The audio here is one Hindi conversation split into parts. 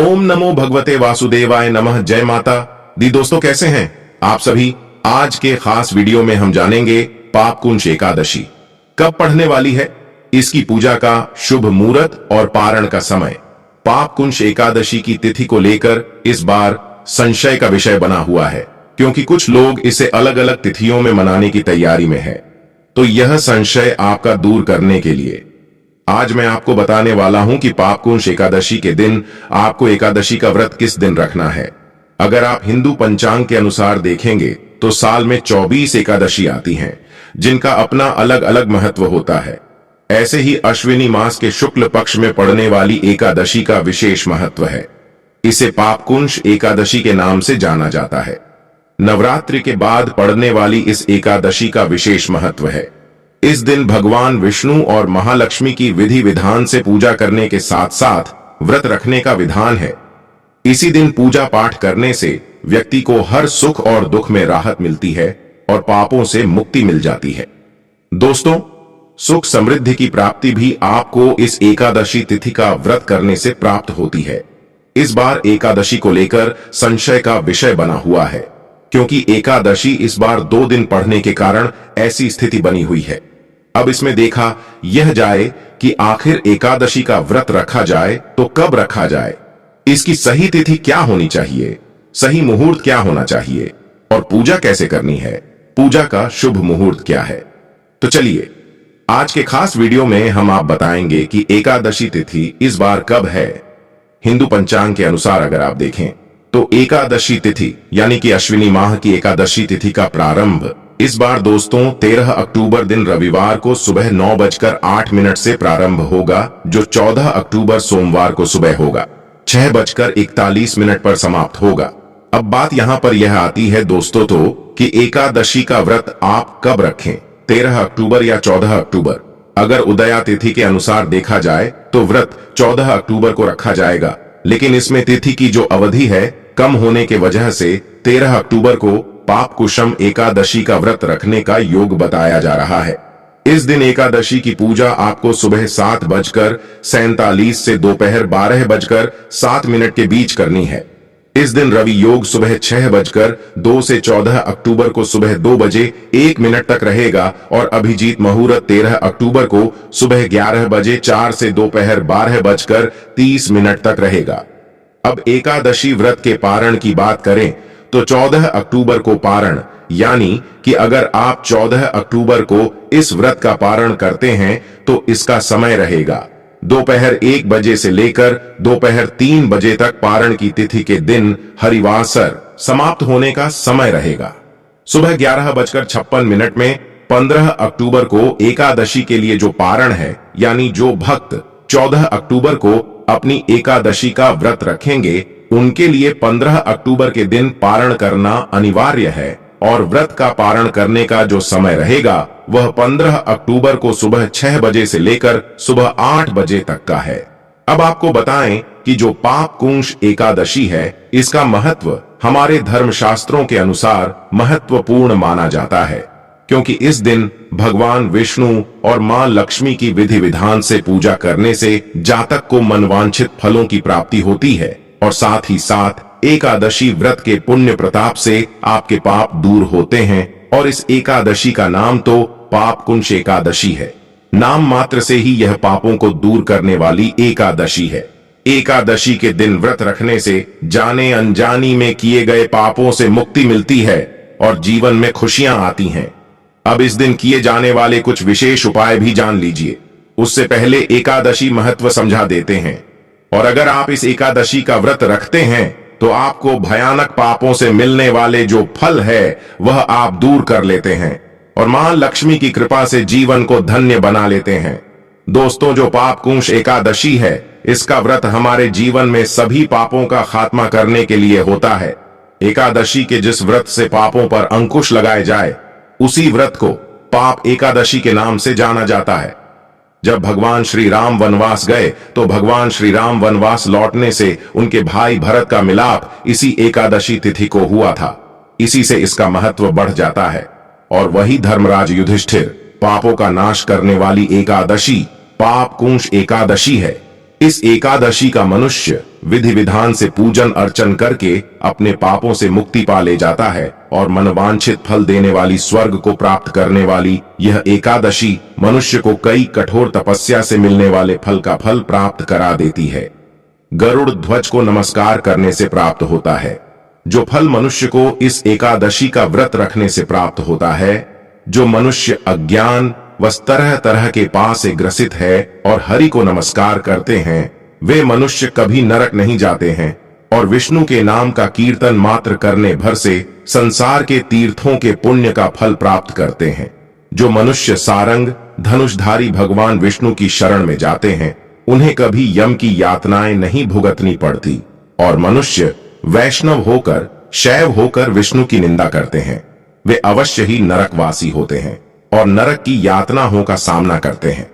ओम नमो भगवते वासुदेवाय नमः। जय माता दी। दोस्तों कैसे हैं आप सभी। आज के खास वीडियो में हम जानेंगे पापकुंश एकादशी कब पढ़ने वाली है, इसकी पूजा का शुभ मुहूर्त और पारण का समय। पापकुंश एकादशी की तिथि को लेकर इस बार संशय का विषय बना हुआ है, क्योंकि कुछ लोग इसे अलग अलग तिथियों में मनाने की तैयारी में है। तो यह संशय आपका दूर करने के लिए आज मैं आपको बताने वाला हूं कि पापकुंश एकादशी के दिन आपको एकादशी का व्रत किस दिन रखना है। अगर आप हिंदू पंचांग के अनुसार देखेंगे तो साल में 24 एकादशी आती हैं, जिनका अपना अलग अलग महत्व होता है। ऐसे ही अश्विनी मास के शुक्ल पक्ष में पड़ने वाली एकादशी का विशेष महत्व है। इसे पापकुंश एकादशी के नाम से जाना जाता है। नवरात्रि के बाद पड़ने वाली इस एकादशी का विशेष महत्व है। इस दिन भगवान विष्णु और महालक्ष्मी की विधि विधान से पूजा करने के साथ साथ व्रत रखने का विधान है। इसी दिन पूजा पाठ करने से व्यक्ति को हर सुख और दुख में राहत मिलती है और पापों से मुक्ति मिल जाती है। दोस्तों, सुख समृद्धि की प्राप्ति भी आपको इस एकादशी तिथि का व्रत करने से प्राप्त होती है। इस बार एकादशी को लेकर संशय का विषय बना हुआ है, क्योंकि एकादशी इस बार 2 दिन पढ़ने के कारण ऐसी स्थिति बनी हुई है। अब इसमें देखा यह जाए कि आखिर एकादशी का व्रत रखा जाए तो कब रखा जाए, इसकी सही तिथि क्या होनी चाहिए, सही मुहूर्त क्या होना चाहिए और पूजा कैसे करनी है, पूजा का शुभ मुहूर्त क्या है। तो चलिए आज के खास वीडियो में हम आप बताएंगे कि एकादशी तिथि इस बार कब है। हिंदू पंचांग के अनुसार अगर आप देखें तो एकादशी तिथि यानी कि अश्विनी माह की एकादशी तिथि का प्रारंभ इस बार दोस्तों 13 अक्टूबर दिन रविवार को सुबह 9:08 से प्रारंभ होगा, जो 14 अक्टूबर सोमवार को सुबह होगा 6:41 पर समाप्त होगा। अब बात यहां पर यह आती है दोस्तों तो कि एकादशी का व्रत आप कब रखें, 13 अक्टूबर या 14 अक्टूबर। अगर उदया तिथि के अनुसार देखा जाए तो व्रत 14 अक्टूबर को रखा जाएगा, लेकिन इसमें तिथि की जो अवधि है कम होने के वजह से 13 अक्टूबर को पापकुशम एकादशी का व्रत रखने का योग बताया जा रहा है। इस दिन एकादशी की पूजा आपको सुबह 7:47 से दोपहर 12:07 के बीच करनी है। इस दिन रवि योग सुबह 6:02 से 14 अक्टूबर को सुबह 2:01 तक रहेगा और अभिजीत मुहूर्त 13 अक्टूबर को सुबह 11:04 से दोपहर 12:30 तक रहेगा। अब एकादशी व्रत के पारण की बात करें तो 14 अक्टूबर को पारण, यानी कि अगर आप 14 अक्टूबर को इस व्रत का पारण करते हैं तो इसका समय रहेगा दोपहर 1 बजे से लेकर दोपहर 3 बजे तक। पारण की तिथि के दिन हरिवासर समाप्त होने का समय रहेगा सुबह 11:56 में। 15 अक्टूबर को एकादशी के लिए जो पारण है, यानी जो भक्त 14 अक्टूबर को अपनी एकादशी का व्रत रखेंगे उनके लिए 15 अक्टूबर के दिन पारण करना अनिवार्य है, और व्रत का पारण करने का जो समय रहेगा वह 15 अक्टूबर को सुबह 6 बजे से लेकर सुबह 8 बजे तक का है। अब आपको बताएं कि जो पापकुंश एकादशी है इसका महत्व हमारे धर्मशास्त्रों के अनुसार महत्वपूर्ण माना जाता है, क्योंकि इस दिन भगवान विष्णु और मां लक्ष्मी की विधि विधान से पूजा करने से जातक को मनवांछित फलों की प्राप्ति होती है, और साथ ही साथ एकादशी व्रत के पुण्य प्रताप से आपके पाप दूर होते हैं। और इस एकादशी का नाम तो पापकुंश एकादशी है। नाम मात्र से ही यह पापों को दूर करने वाली एकादशी है। एकादशी के दिन व्रत रखने से जाने अनजानी में किए गए पापों से मुक्ति मिलती है और जीवन में खुशियां आती हैं। अब इस दिन किए जाने वाले कुछ विशेष उपाय भी जान लीजिए। उससे पहले एकादशी महत्व समझा देते हैं। और अगर आप इस एकादशी का व्रत रखते हैं तो आपको भयानक पापों से मिलने वाले जो फल है वह आप दूर कर लेते हैं और मां लक्ष्मी की कृपा से जीवन को धन्य बना लेते हैं। दोस्तों, जो पापकुंश एकादशी है इसका व्रत हमारे जीवन में सभी पापों का खात्मा करने के लिए होता है। एकादशी के जिस व्रत से पापों पर अंकुश लगाए जाए उसी व्रत को पाप एकादशी के नाम से जाना जाता है। जब भगवान श्री राम वनवास गए तो भगवान श्री राम वनवास लौटने से उनके भाई भरत का मिलाप इसी एकादशी तिथि को हुआ था। इसी से इसका महत्व बढ़ जाता है। और वही धर्मराज युधिष्ठिर पापों का नाश करने वाली एकादशी पापकुंश एकादशी है। इस एकादशी का मनुष्य विधि विधान से पूजन अर्चन करके अपने पापों से मुक्ति पा ले जाता है और मनवांछित फल देने वाली स्वर्ग को प्राप्त करने वाली यह एकादशी मनुष्य को कई कठोर तपस्या से मिलने वाले फल का फल प्राप्त करा देती है। गरुड़ ध्वज को नमस्कार करने से प्राप्त होता है। जो फल मनुष्य को इस एकादशी का व्रत रखने से प्राप्त होता है, जो मनुष्य अज्ञान व तरह तरह के पाप से ग्रसित है और हरि को नमस्कार करते हैं, वे मनुष्य कभी नरक नहीं जाते हैं और विष्णु के नाम का कीर्तन मात्र करने भर से संसार के तीर्थों के पुण्य का फल प्राप्त करते हैं। जो मनुष्य सारंग धनुषधारी भगवान विष्णु की शरण में जाते हैं, उन्हें कभी यम की यातनाएं नहीं भुगतनी पड़ती और मनुष्य वैष्णव होकर शैव होकर विष्णु की निंदा करते हैं, वे अवश्य ही नरकवासी होते हैं और नरक की यातनाओं का सामना करते हैं।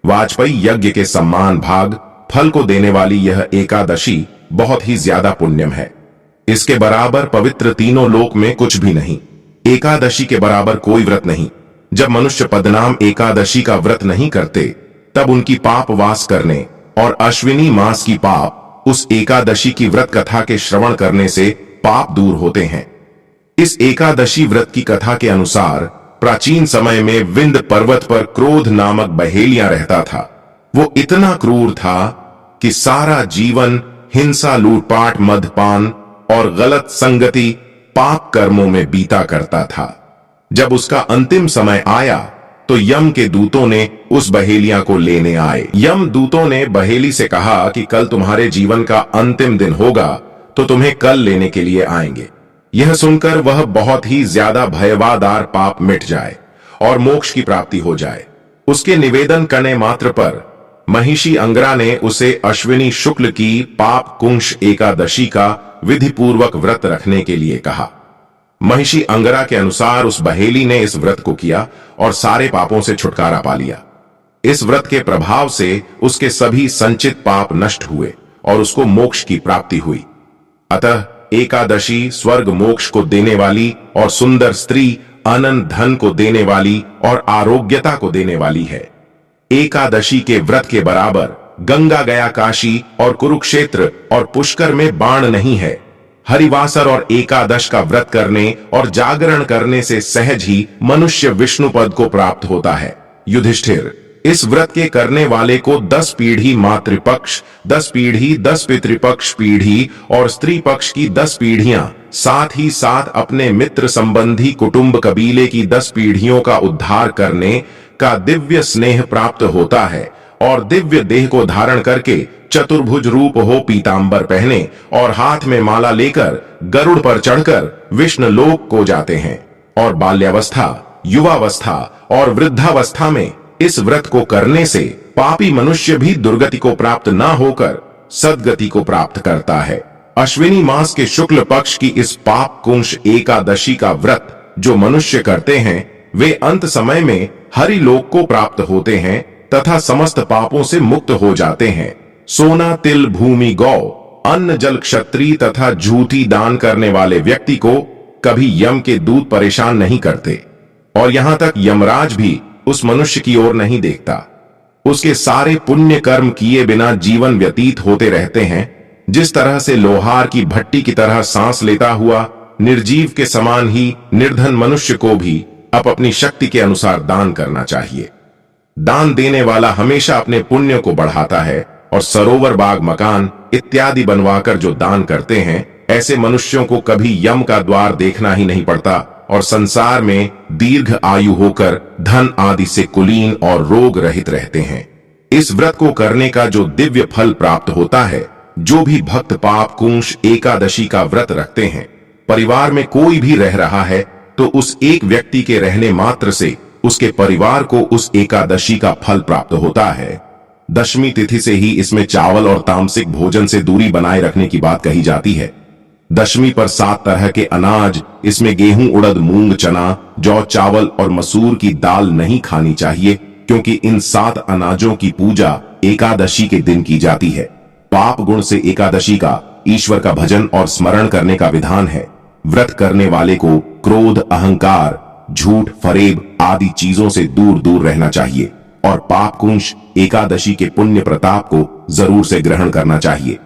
वाजपेयी यज्ञ के सम्मान भाग फल को देने वाली यह एकादशी बहुत ही ज्यादा पुण्यम है। इसके बराबर पवित्र तीनों लोक में कुछ भी नहीं। एकादशी के बराबर कोई व्रत नहीं। जब मनुष्य पदनाम एकादशी का व्रत नहीं करते, तब उनकी पाप वास करने और अश्विनी मास की पाप उस एकादशी की व्रत कथा के श्रवण करने से पाप दूर होते हैं। इस एकादशी व्रत की कथा के अनुसार प्राचीन समय में विंध्य पर्वत पर क्रोध नामक बहेलिया रहता था। वो इतना क्रूर था कि सारा जीवन हिंसा, लूटपाट, मदपान और गलत संगति पाप कर्मों में बीता करता था। जब उसका अंतिम समय आया तो यम के दूतों ने उस बहेलिया को लेने आए। यम दूतों ने बहेली से कहा कि कल तुम्हारे जीवन का अंतिम दिन होगा, तो तुम्हें कल लेने के लिए आएंगे। यह सुनकर वह बहुत ही ज्यादा भयवादार पाप मिट जाए और मोक्ष की प्राप्ति हो जाए। उसके निवेदन करने मात्र पर महिषी अंगरा ने उसे अश्विनी शुक्ल की पाप कुंश एकादशी का विधि पूर्वक व्रत रखने के लिए कहा। महिषी अंगरा के अनुसार उस बहेली ने इस व्रत को किया और सारे पापों से छुटकारा पा लिया। इस व्रत के प्रभाव से उसके सभी संचित पाप नष्ट हुए और उसको मोक्ष की प्राप्ति हुई। अतः एकादशी स्वर्ग मोक्ष को देने वाली और सुंदर स्त्री अनंत धन को देने वाली और आरोग्यता को देने वाली है। एकादशी के व्रत के बराबर गंगा गया काशी और कुरुक्षेत्र और पुष्कर में बाण नहीं है। हरिवासर और एकादश का व्रत करने और जागरण करने से सहज ही मनुष्य विष्णु पद को प्राप्त होता है। युधिष्ठिर, इस व्रत के करने वाले को 10 पीढ़ी मातृपक्ष, 10 पीढ़ी 10 पितृपक्ष पीढ़ी और स्त्री पक्ष की 10 पीढ़ियां, साथ ही साथ अपने मित्र संबंधी कुटुंब कबीले की 10 पीढ़ियों का उद्धार करने का दिव्य स्नेह प्राप्त होता है और दिव्य देह को धारण करके चतुर्भुज रूप हो पीतांबर पहने और हाथ में माला लेकर गरुड़ पर चढ़कर विष्णु लोक को जाते हैं। और बाल्यावस्था, युवावस्था और वृद्धावस्था में इस व्रत को करने से पापी मनुष्य भी दुर्गति को प्राप्त न होकर सद्गति को प्राप्त करता है। अश्विनी मास के शुक्ल पक्ष की इस पाप कुंश एकादशी का व्रत जो मनुष्य करते हैं, वे अंत समय में हरि लोक को प्राप्त होते हैं तथा समस्त पापों से मुक्त हो जाते हैं। सोना, तिल, भूमि, गौ, अन्न, जल, क्षत्रिय तथा झूठी दान करने वाले व्यक्ति को कभी यम के दूत परेशान नहीं करते और यहां तक यमराज भी उस मनुष्य की ओर नहीं देखता। उसके सारे पुण्य कर्म किए बिना जीवन व्यतीत होते रहते हैं। जिस तरह से लोहार की भट्टी की तरह सांस लेता हुआ निर्जीव के समान ही निर्धन मनुष्य को भी अपनी शक्ति के अनुसार दान करना चाहिए। दान देने वाला हमेशा अपने पुण्य को बढ़ाता है और सरोवर, बाग, मकान इत्यादि बनवाकर जो दान करते हैं, ऐसे मनुष्यों को कभी यम का द्वार देखना ही नहीं पड़ता और संसार में दीर्घ आयु होकर धन आदि से कुलीन और रोग रहित रहते हैं। इस व्रत को करने का जो दिव्य फल प्राप्त होता है, जो भी भक्त पाप कुंश एकादशी का व्रत रखते हैं, परिवार में कोई भी रह रहा है तो उस एक व्यक्ति के रहने मात्र से उसके परिवार को उस एकादशी का फल प्राप्त होता है। दशमी तिथि से ही इसमें चावल और तामसिक भोजन से दूरी बनाए रखने की बात कही जाती है। दशमी पर 7 तरह के अनाज, इसमें गेहूं, उड़द, मूंग, चना, जौ, चावल और मसूर की दाल नहीं खानी चाहिए, क्योंकि इन 7 अनाजों की पूजा एकादशी के दिन की जाती है। पाप गुण से एकादशी का ईश्वर का भजन और स्मरण करने का विधान है। व्रत करने वाले को क्रोध, अहंकार, झूठ, फरेब आदि चीजों से दूर दूर रहना चाहिए और पाप कुंश एकादशी के पुण्य प्रताप को जरूर से ग्रहण करना चाहिए।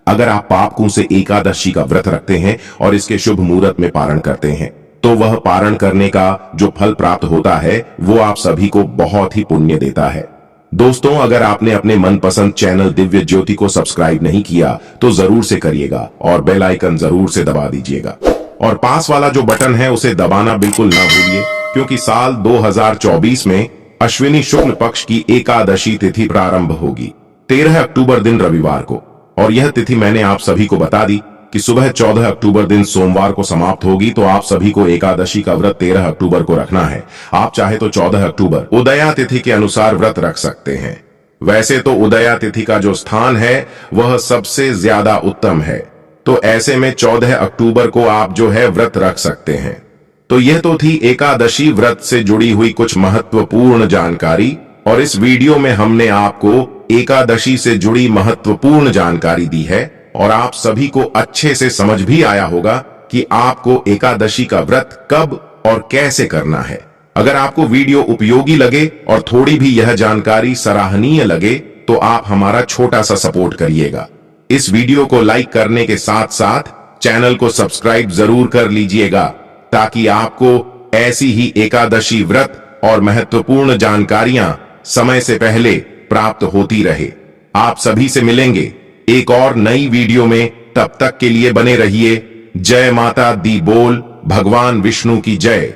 अगर आप पापकुं से एकादशी का व्रत रखते हैं और इसके शुभ मुहूर्त में पारण करते हैं तो वह पारण करने का जो फल प्राप्त होता है वो आप सभी को बहुत ही पुण्य देता है। दोस्तों, अगर आपने अपने मनपसंद चैनल दिव्य ज्योति को सब्सक्राइब नहीं किया तो जरूर से करिएगा और बेल आइकन जरूर से दबा दीजिएगा और पास वाला जो बटन है उसे दबाना बिल्कुल ना भूलिए, क्योंकि साल 2024 में अश्विनी शुक्ल पक्ष की एकादशी तिथि प्रारंभ होगी 13 अक्टूबर दिन रविवार को। और यह तिथि मैंने आप सभी को बता दी कि सुबह 14 अक्टूबर दिन सोमवार को समाप्त होगी, तो आप सभी को एकादशी का व्रत 13 अक्टूबर को रखना है। आप चाहे तो 14 अक्टूबर उदया तिथि के अनुसार व्रत रख सकते हैं। वैसे तो उदया तिथि का जो स्थान है वह सबसे ज्यादा उत्तम है, तो ऐसे में 14 अक्टूबर को आप जो है व्रत रख सकते हैं। तो यह तो थी एकादशी व्रत से जुड़ी हुई कुछ महत्वपूर्ण जानकारी, और इस वीडियो में हमने आपको एकादशी से जुड़ी महत्वपूर्ण जानकारी दी है और आप सभी को अच्छे से समझ भी आया होगा कि आपको एकादशी का व्रत कब और कैसे करना है। अगर आपको वीडियो उपयोगी लगे और थोड़ी भी यह जानकारी सराहनीय लगे तो आप हमारा छोटा सा सपोर्ट करिएगा। इस वीडियो को लाइक करने के साथ साथ चैनल को सब्सक्राइब जरूर कर लीजिएगा, ताकि आपको ऐसी ही एकादशी व्रत और महत्वपूर्ण जानकारियां समय से पहले प्राप्त होती रहे। आप सभी से मिलेंगे एक और नई वीडियो में, तब तक के लिए बने रहिए। जय माता दी बोल, भगवान विष्णु की जय।